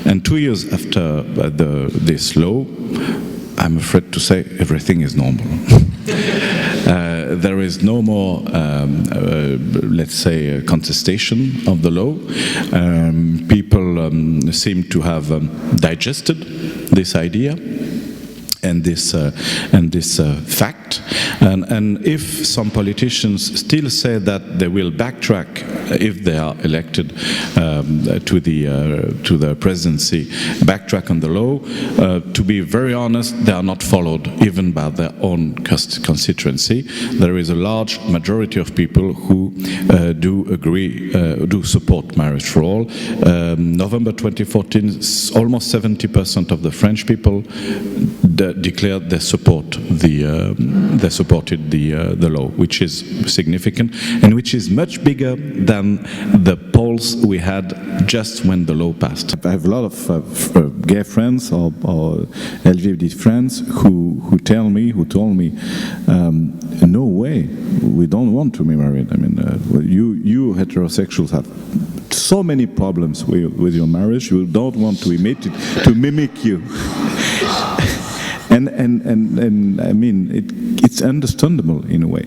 And 2 years after this law, I'm afraid to say everything is normal. There is no more, let's say, contestation of the law. People seem to have digested this idea and this fact. And if some politicians still say that they will backtrack if they are elected to the presidency, backtrack on the law, to be very honest, they are not followed even by their own constituency. There is a large majority of people who do support marriage for all. November 2014, almost 70% of the French people declared they supported the law, which is significant and which is much bigger than the polls we had just when the law passed. I have a lot of gay friends or LGBT friends who told me, no way, we don't want to be married. I mean, you heterosexuals have so many problems with your marriage. You don't want to mimic you. And I mean, it's understandable in a way.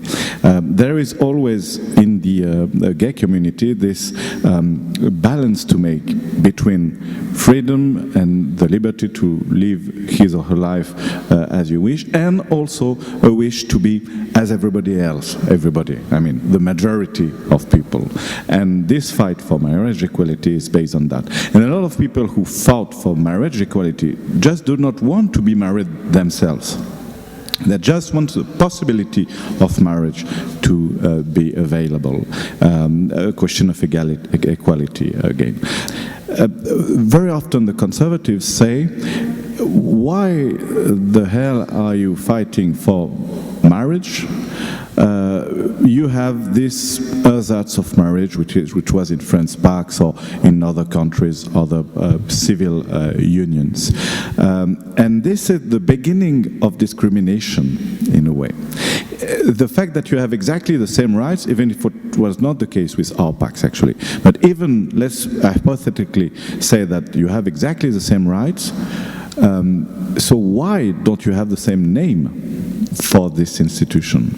There is always in the gay community this balance to make between freedom and the liberty to live his or her life as you wish, and also a wish to be as everybody else, I mean, the majority of people. And this fight for marriage equality is based on that. And a lot of people who fought for marriage equality just do not want to be married themselves. They just want the possibility of marriage to be available. A question of equality again. Very often the conservatives say, why the hell are you fighting for marriage? You have this ersatz of marriage, which was in France, Pax, or in other countries, other civil unions. And this is the beginning of discrimination, in a way. The fact that you have exactly the same rights, even if it was not the case with our Pax, actually. But even, let's hypothetically say that you have exactly the same rights, so why don't you have the same name for this institution?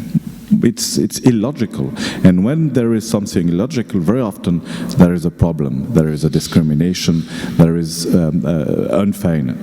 It's illogical, and when there is something illogical, very often there is a problem, there is a discrimination, there is unfairness.